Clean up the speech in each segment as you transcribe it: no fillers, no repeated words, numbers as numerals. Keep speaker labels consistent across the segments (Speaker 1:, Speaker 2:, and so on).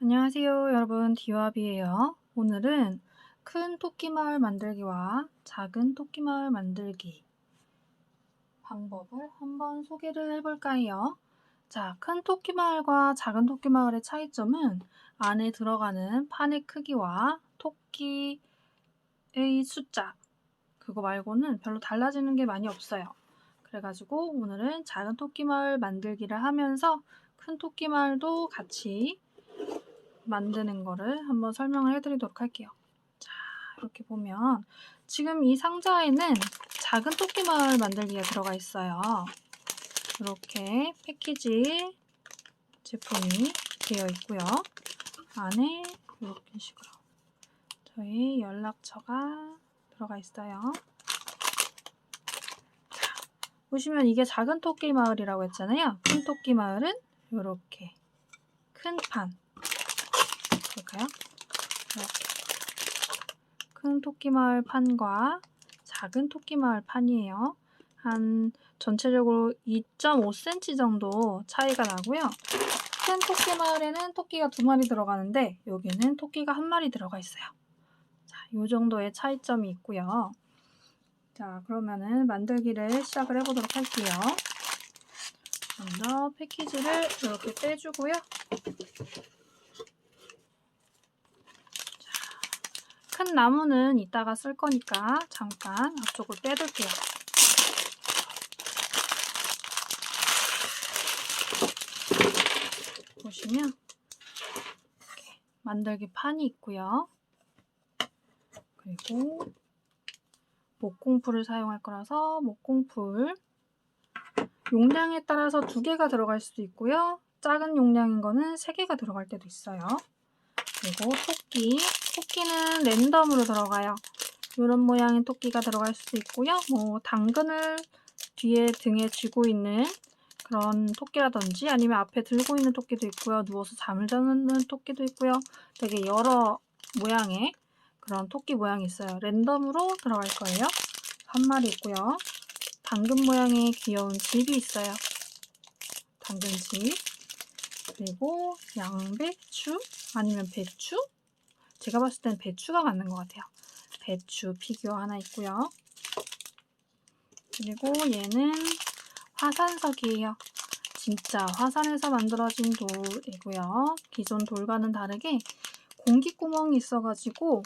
Speaker 1: 안녕하세요 여러분, 디와비예요. 오늘은 큰 토끼마을 만들기와 작은 토끼마을 만들기 방법을 한번 소개를 해볼까요? 자, 큰 토끼마을과 작은 토끼마을의 차이점은 안에 들어가는 판의 크기와 토끼의 숫자, 그거 말고는 별로 달라지는 게 많이 없어요. 그래가지고 오늘은 작은 토끼마을 만들기를 하면서 큰 토끼마을도 같이 만드는 거를 한번 설명을 해드리도록 할게요. 자, 이렇게 보면 지금 이 상자에는 작은 토끼마을 만들기가 들어가 있어요. 이렇게 패키지 제품이 되어 있고요. 안에 이렇게 식으로 저희 연락처가 들어가 있어요. 자, 보시면 이게 작은 토끼마을이라고 했잖아요. 큰 토끼마을은 이렇게 큰 판, 볼까요? 이렇게 큰 토끼마을 판과 작은 토끼마을 판이에요. 한 전체적으로 2.5cm 정도 차이가 나고요. 큰 토끼마을에는 토끼가 2마리 들어가는데 여기는 토끼가 1마리 들어가 있어요. 자, 이 정도의 차이점이 있고요. 자, 그러면은 만들기를 시작을 해보도록 할게요. 먼저 패키지를 이렇게 떼주고요. 큰 나무는 이따가 쓸 거니까 잠깐 앞쪽을 빼둘게요. 보시면 이렇게 만들기 판이 있고요. 그리고 목공풀을 사용할 거라서 목공풀 용량에 따라서 2개가 들어갈 수도 있고요. 작은 용량인 거는 3개가 들어갈 때도 있어요. 그리고 토끼는 랜덤으로 들어가요. 이런 모양의 토끼가 들어갈 수도 있고요. 뭐 당근을 뒤에 등에 쥐고 있는 그런 토끼라든지 아니면 앞에 들고 있는 토끼도 있고요. 누워서 잠을 자는 토끼도 있고요. 되게 여러 모양의 그런 토끼 모양이 있어요. 랜덤으로 들어갈 거예요. 1마리 있고요. 당근 모양의 귀여운 집이 있어요. 당근집. 그리고 양배추 아니면 배추? 제가 봤을 땐 배추가 맞는 것 같아요. 배추 피규어 하나 있고요. 그리고 얘는 화산석이에요. 진짜 화산에서 만들어진 돌이고요. 기존 돌과는 다르게 공기구멍이 있어가지고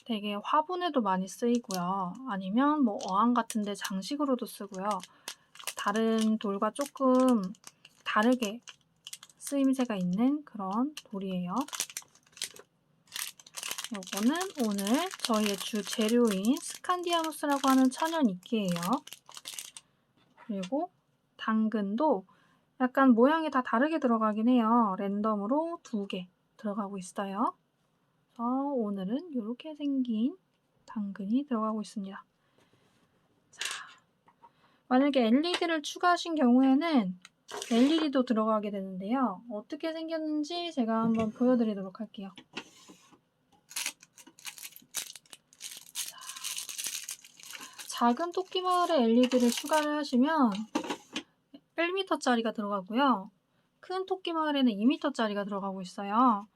Speaker 1: 되게 화분에도 많이 쓰이고요. 아니면 뭐 어항 같은데 장식으로도 쓰고요. 다른 돌과 조금 다르게 쓰임새가 있는 그런 돌이에요. 요거는 오늘 저희의 주 재료인 스칸디아누스라고 하는 천연 이끼예요. 그리고 당근도 약간 모양이 다 다르게 들어가긴 해요. 랜덤으로 2개 들어가고 있어요. 그래서 오늘은 이렇게 생긴 당근이 들어가고 있습니다. 자, 만약에 LED를 추가하신 경우에는 LED도 들어가게 되는데요. 어떻게 생겼는지 제가 한번 보여드리도록 할게요. 작은 토끼마을에 LED를 추가를 하시면 1m짜리가 들어가고요. 큰 토끼마을에는 2m짜리가 들어가고 있어요.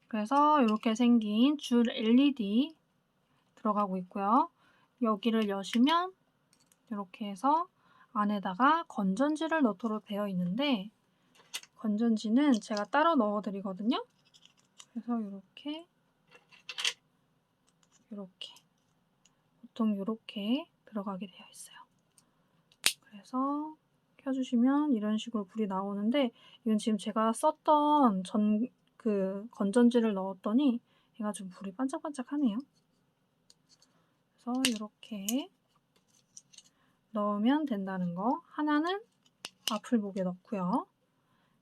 Speaker 1: 그래서 이렇게 생긴 줄 LED 들어가고 있고요. 여기를 여시면 이렇게 해서 안에다가 건전지를 넣도록 되어 있는데 건전지는 제가 따로 넣어 드리거든요. 그래서 이렇게 보통 이렇게 들어가게 되어 있어요. 그래서 켜주시면 이런 식으로 불이 나오는데 이건 지금 제가 썼던 건전지를 넣었더니 얘가 좀 불이 반짝반짝하네요. 그래서 이렇게 넣으면 된다는 거. 하나는 앞을목에 넣고요.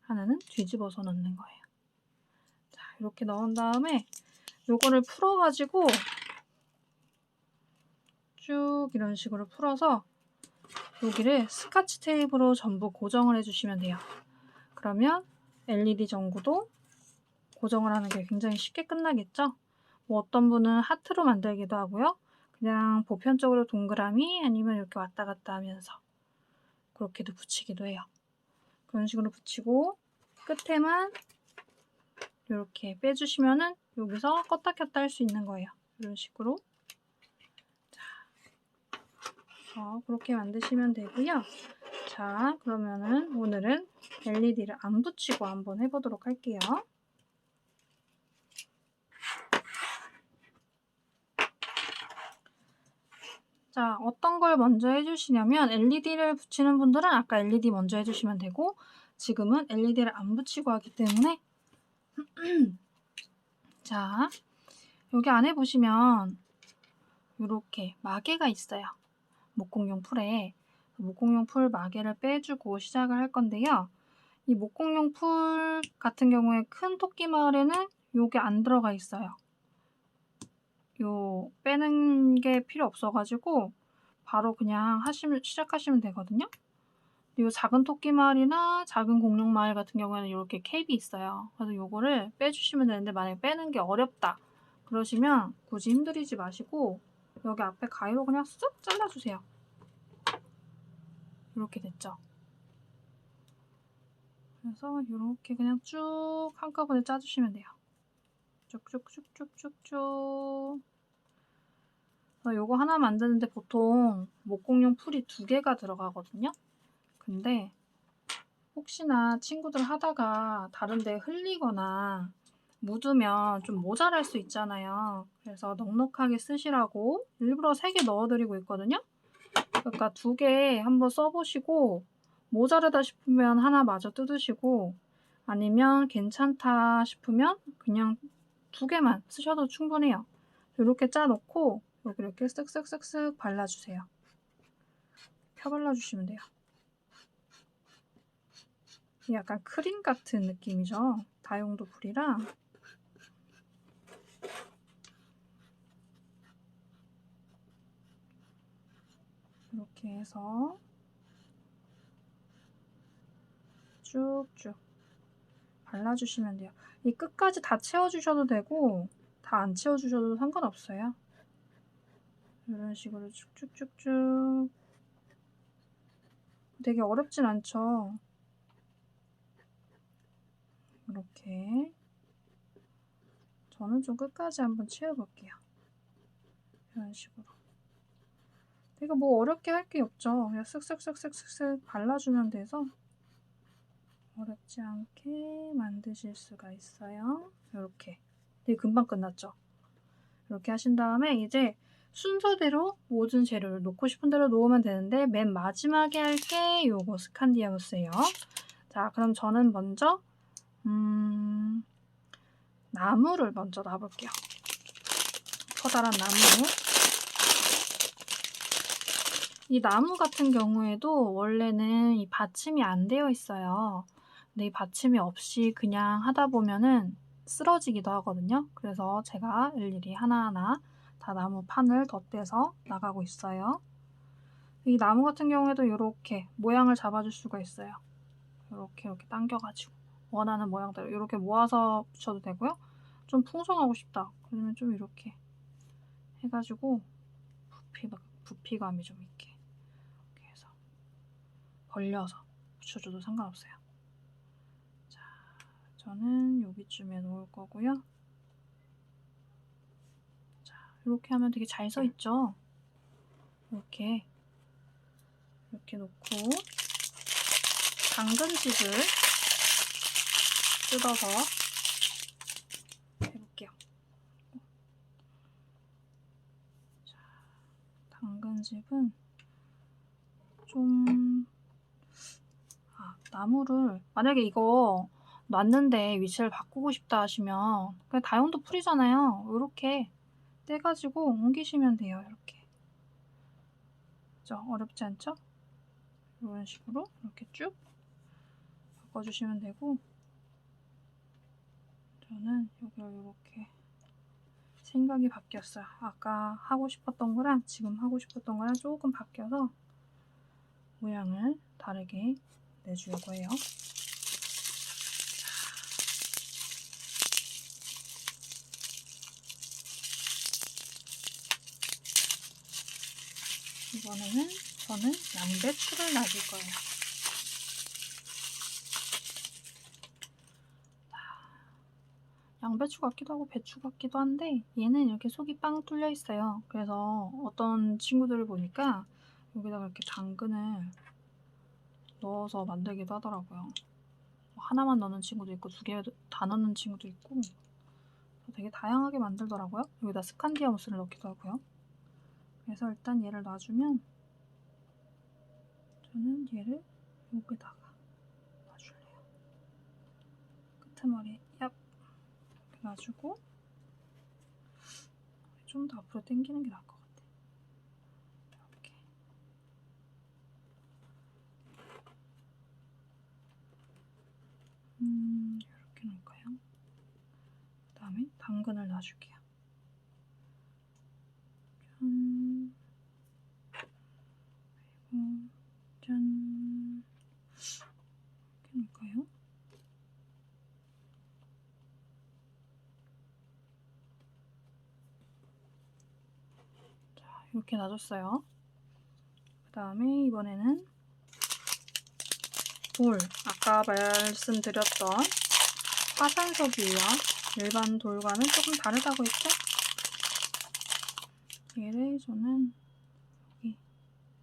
Speaker 1: 하나는 뒤집어서 넣는 거예요. 자, 이렇게 넣은 다음에 요거를 풀어가지고 쭉 이런 식으로 풀어서 여기를 스카치 테이프로 전부 고정을 해주시면 돼요. 그러면 LED 전구도 고정을 하는 게 굉장히 쉽게 끝나겠죠? 뭐 어떤 분은 하트로 만들기도 하고요. 그냥 보편적으로 동그라미 아니면 이렇게 왔다 갔다 하면서 그렇게도 붙이기도 해요. 그런 식으로 붙이고 끝에만 이렇게 빼주시면은 여기서 껐다 켰다 할 수 있는 거예요. 이런 식으로. 자, 그렇게 만드시면 되고요. 자, 그러면은 오늘은 LED를 안 붙이고 한번 해보도록 할게요. 자, 어떤 걸 먼저 해주시냐면 LED를 붙이는 분들은 아까 LED 먼저 해주시면 되고 지금은 LED를 안 붙이고 하기 때문에 자, 여기 안에 보시면 이렇게 마개가 있어요. 목공용 풀에. 목공용 풀 마개를 빼주고 시작을 할 건데요. 이 목공용 풀 같은 경우에 큰 토끼 마을에는 요게 안 들어가 있어요. 요 빼는 게 필요 없어가지고 바로 그냥 시작하시면 되거든요. 요 작은 토끼 마을이나 작은 공룡 마을 같은 경우에는 이렇게 캡이 있어요. 그래서 요거를 빼주시면 되는데 만약에 빼는 게 어렵다 그러시면 굳이 힘들이지 마시고 여기 앞에 가위로 그냥 쓱 잘라주세요. 이렇게 됐죠. 그래서 이렇게 그냥 쭉 한꺼번에 짜주시면 돼요. 쭉쭉쭉쭉쭉쭉. 요거 하나 만드는데 보통 목공용 풀이 2개가 들어가거든요. 근데 혹시나 친구들 하다가 다른 데 흘리거나 묻으면 좀 모자랄 수 있잖아요. 그래서 넉넉하게 쓰시라고 일부러 3개 넣어드리고 있거든요. 그러니까 2개 한번 써보시고 모자르다 싶으면 하나 마저 뜯으시고 아니면 괜찮다 싶으면 그냥 2개만 쓰셔도 충분해요. 이렇게 짜놓고 여기 이렇게 쓱쓱쓱쓱 발라주세요. 펴발라주시면 돼요. 약간 크림 같은 느낌이죠. 다용도 풀이랑 이렇게 해서 쭉쭉 발라주시면 돼요. 이 끝까지 다 채워주셔도 되고 다 안 채워주셔도 상관없어요. 이런 식으로 쭉쭉쭉쭉. 되게 어렵진 않죠. 이렇게 저는 좀 끝까지 한번 채워볼게요. 이런 식으로. 되게 뭐 어렵게 할 게 없죠. 그냥 쓱쓱쓱쓱쓱쓱 발라주면 돼서 어렵지 않게 만드실 수가 있어요. 이렇게. 되게 금방 끝났죠. 이렇게 하신 다음에 이제 순서대로 모든 재료를 놓고 싶은 대로 놓으면 되는데 맨 마지막에 할 게 요거 스칸디아무스예요. 자, 그럼 저는 먼저 나무를 먼저 놔볼게요. 커다란 나무. 이 나무 같은 경우에도 원래는 이 받침이 안 되어 있어요. 근데 이 받침이 없이 그냥 하다 보면은 쓰러지기도 하거든요. 그래서 제가 일일이 하나하나 다 나무 판을 덧대서 나가고 있어요. 이 나무 같은 경우에도 이렇게 모양을 잡아줄 수가 있어요. 이렇게 당겨가지고 원하는 모양대로 이렇게 모아서 붙여도 되고요. 좀 풍성하고 싶다. 그러면 좀 이렇게 해가지고 부피감이 좀 있게 이렇게 해서 벌려서 붙여줘도 상관없어요. 자, 저는 여기쯤에 놓을 거고요. 자, 이렇게 하면 되게 잘 서 있죠? 이렇게 놓고 당근즙을 뜯어서 해볼게요. 자, 당근즙은 좀 나무를 만약에 이거 놨는데 위치를 바꾸고 싶다 하시면 그냥 다용도 풀이잖아요. 이렇게 떼가지고 옮기시면 돼요. 이렇게. 그죠? 어렵지 않죠? 이런 식으로 이렇게 쭉 바꿔주시면 되고 저는 여기를 이렇게 생각이 바뀌었어요. 아까 하고 싶었던 거랑 지금 하고 싶었던 거랑 조금 바뀌어서 모양을 다르게 내주려고 해요. 이번에는 저는 양배추를 놔줄 거예요. 양배추 같기도 하고 배추 같기도 한데 얘는 이렇게 속이 빵 뚫려 있어요. 그래서 어떤 친구들을 보니까 여기다가 이렇게 당근을 넣어서 만들기도 하더라고요. 하나만 넣는 친구도 있고 2개 다 넣는 친구도 있고 되게 다양하게 만들더라고요. 여기다 스칸디아무스를 넣기도 하고요. 그래서 일단 얘를 놔주면 저는 얘를 여기다가 놔줄래요. 끄트머리에 얍 이렇게 놔주고 좀 더 앞으로 당기는 게 나을 것 같아. 이렇게. 이렇게 놓을까요? 그 다음에 당근을 놔줄게요. 짠. 그리고 짠. 이렇게 놓을까요? 자, 이렇게 놔줬어요. 그 다음에 이번에는 돌, 아까 말씀드렸던 화산석이에요. 일반 돌과는 조금 다르다고 했죠? 얘를 저는 여기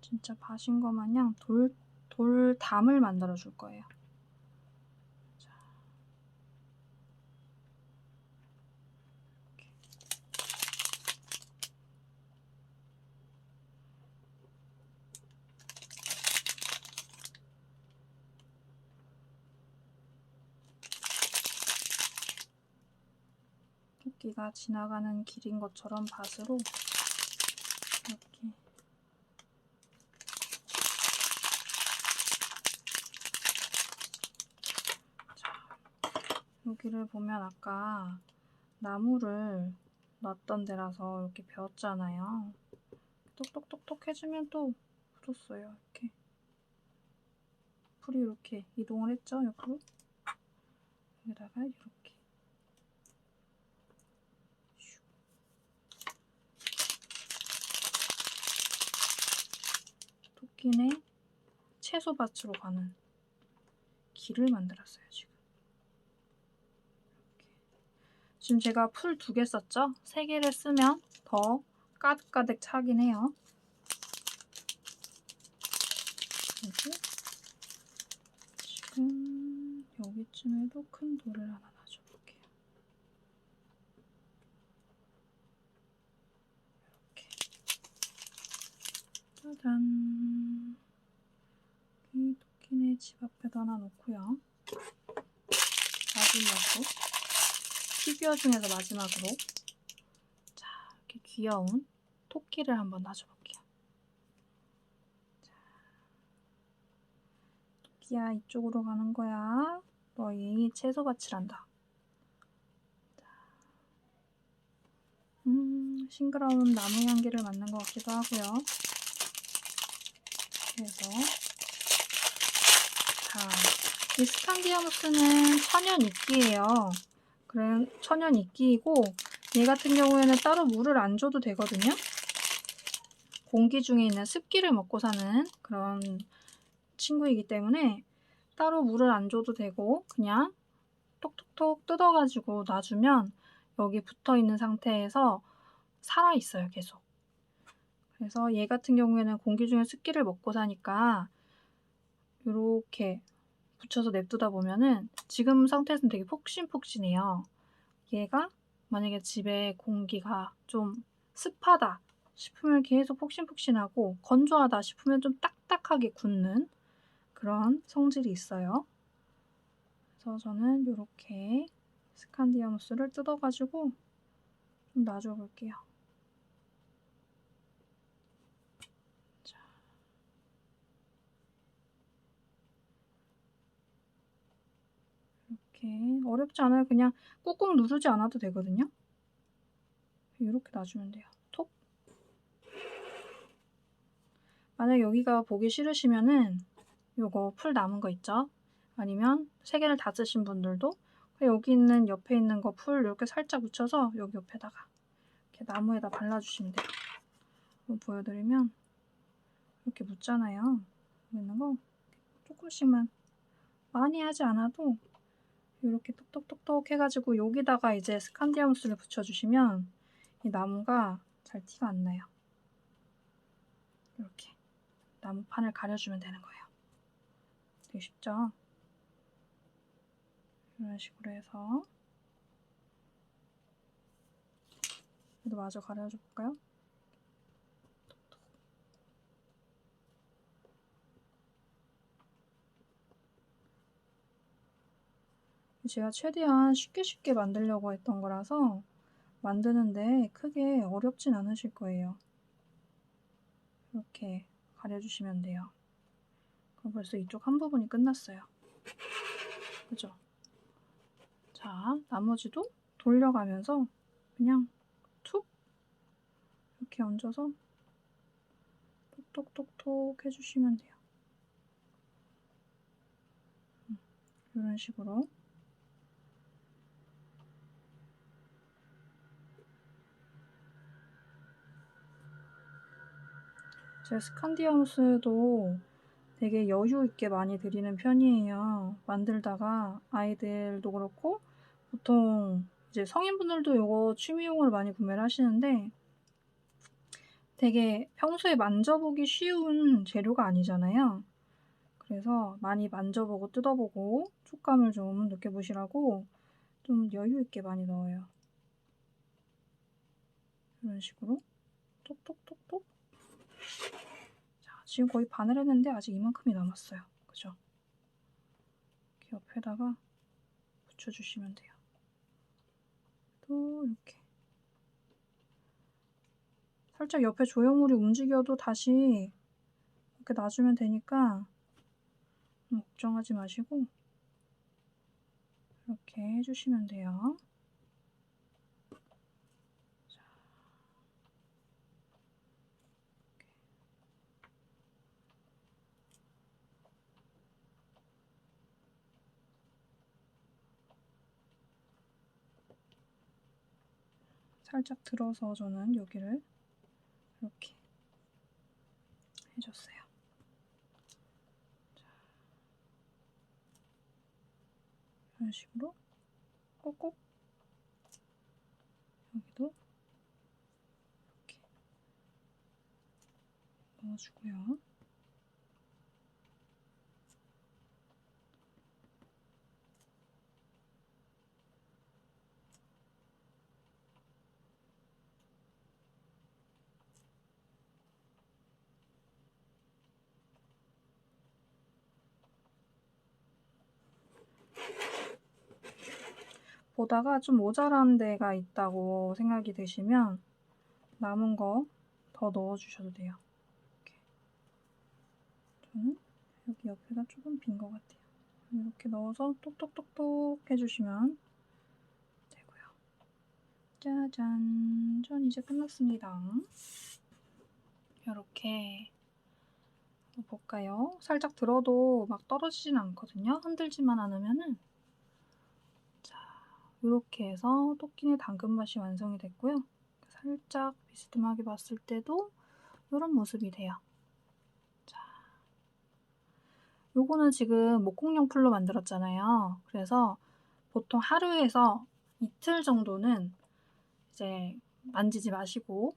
Speaker 1: 진짜 밭인 것 마냥 돌담을 만들어 줄 거예요. 자, 이렇게. 토끼가 지나가는 길인 것처럼 밭으로 이렇게 여기를 보면 아까 나무를 놨던 데라서 이렇게 베었잖아요. 똑똑똑똑 해주면 또 굳었어요. 이렇게 풀이 이렇게 이동을 했죠. 옆으로 여기다가 이렇게 토끼네 채소밭으로 가는 길을 만들었어요. 지금 제가 풀 2개 썼죠? 3개를 쓰면 더 가득가득 차긴 해요. 그리고 지금 여기쯤에도 큰 돌을 하나 놔줘볼게요. 이렇게. 짜잔. 이 토끼네 집 앞에도 하나 놓고요. 마지막으로 피규어 중에서 마지막으로 자, 이렇게 귀여운 토끼를 한번 놔줘볼게요. 자, 토끼야 이쪽으로 가는 거야. 너희 채소밭이란다. 싱그러운 나무 향기를 맡는 것 같기도 하고요. 그래서 자, 이 스칸디아무스는 천연 이끼예요. 그래, 천연 이끼이고 얘 같은 경우에는 따로 물을 안 줘도 되거든요. 공기 중에 있는 습기를 먹고 사는 그런 친구이기 때문에 따로 물을 안 줘도 되고 그냥 톡톡톡 뜯어가지고 놔주면 여기 붙어있는 상태에서 살아있어요, 계속. 그래서 얘 같은 경우에는 공기 중에 습기를 먹고 사니까 이렇게 붙여서 냅두다 보면은 지금 상태에서는 되게 폭신폭신해요. 얘가 만약에 집에 공기가 좀 습하다 싶으면 계속 폭신폭신하고 건조하다 싶으면 좀 딱딱하게 굳는 그런 성질이 있어요. 그래서 저는 이렇게 스칸디아무스를 뜯어가지고 좀 놔줘 볼게요. 이렇게 어렵지 않아요. 그냥 꾹꾹 누르지 않아도 되거든요. 이렇게 놔주면 돼요. 톡. 만약 여기가 보기 싫으시면은 요거 풀 남은 거 있죠? 아니면 3개를 다 쓰신 분들도 여기 있는 옆에 있는 거 풀 이렇게 살짝 묻혀서 여기 옆에다가 이렇게 나무에다 발라주시면 돼요. 한번 보여드리면 이렇게 묻잖아요. 여기 있는 거 조금씩만 많이 하지 않아도 이렇게 똑똑똑똑 해가지고 여기다가 이제 스칸디아무스를 붙여주시면 이 나무가 잘 티가 안 나요. 이렇게 나무판을 가려주면 되는 거예요. 되게 쉽죠? 이런 식으로 해서 얘도 마저 가려줘 볼까요? 제가 최대한 쉽게 만들려고 했던 거라서 만드는데 크게 어렵진 않으실 거예요. 이렇게 가려주시면 돼요. 그럼 벌써 이쪽 한 부분이 끝났어요. 그죠? 자, 나머지도 돌려가면서 그냥 툭 이렇게 얹어서 톡톡톡톡 해주시면 돼요. 이런 식으로. 제 스칸디아무스도 되게 여유 있게 많이 드리는 편이에요. 만들다가 아이들도 그렇고 보통 이제 성인분들도 이거 취미용으로 많이 구매를 하시는데 되게 평소에 만져보기 쉬운 재료가 아니잖아요. 그래서 많이 만져보고 뜯어보고 촉감을 좀 느껴보시라고 좀 여유 있게 많이 넣어요. 이런 식으로 톡톡톡톡. 자, 지금 거의 반을 했는데 아직 이만큼이 남았어요. 그죠? 이렇게 옆에다가 붙여주시면 돼요. 또 이렇게 살짝 옆에 조형물이 움직여도 다시 이렇게 놔주면 되니까 걱정하지 마시고 이렇게 해주시면 돼요. 자, 살짝 들어서 저는 여기를 이렇게 해줬어요. 자, 이런 식으로 꼭꼭 여기도 이렇게 넣어주고요. 보다가 좀 모자란 데가 있다고 생각이 드시면 남은 거 더 넣어주셔도 돼요. 이렇게. 저는 여기 옆에가 조금 빈 것 같아요. 이렇게 넣어서 똑똑똑똑 해주시면 되고요. 짜잔! 전 이제 끝났습니다. 이렇게 볼까요? 살짝 들어도 막 떨어지진 않거든요. 흔들지만 않으면은. 자, 이렇게 해서 토끼네 당근맛이 완성이 됐고요. 살짝 비스듬하게 봤을 때도 이런 모습이 돼요. 자, 요거는 지금 목공용 풀로 만들었잖아요. 그래서 보통 하루에서 이틀 정도는 이제 만지지 마시고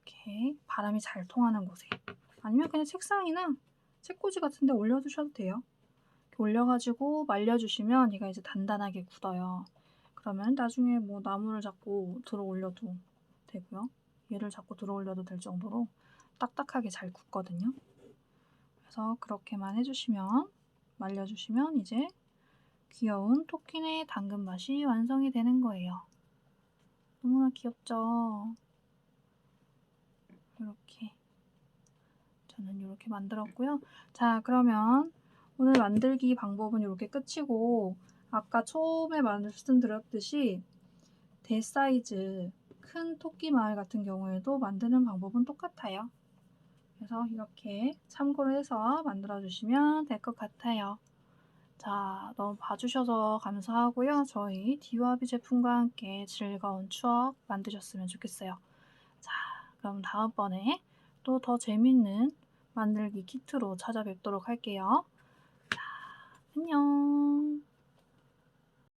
Speaker 1: 이렇게 바람이 잘 통하는 곳에 아니면 그냥 책상이나 책꽂이 같은 데 올려두셔도 돼요. 이렇게 올려가지고 말려주시면 얘가 이제 단단하게 굳어요. 그러면 나중에 뭐 나무를 잡고 들어 올려도 되고요. 얘를 잡고 들어 올려도 될 정도로 딱딱하게 잘 굳거든요. 그래서 그렇게만 해주시면 말려주시면 이제 귀여운 토끼네 당근맛이 완성이 되는 거예요. 너무나 귀엽죠? 이렇게 저는 이렇게 만들었고요. 자, 그러면 오늘 만들기 방법은 이렇게 끝이고 아까 처음에 말씀드렸듯이 대사이즈 큰 토끼 말 같은 경우에도 만드는 방법은 똑같아요. 그래서 이렇게 참고를 해서 만들어주시면 될 것 같아요. 자, 너무 봐주셔서 감사하고요. 저희 디와비 제품과 함께 즐거운 추억 만드셨으면 좋겠어요. 자, 그럼 다음번에 또 더 재밌는 만들기 키트로 찾아뵙도록 할게요. 자, 안녕.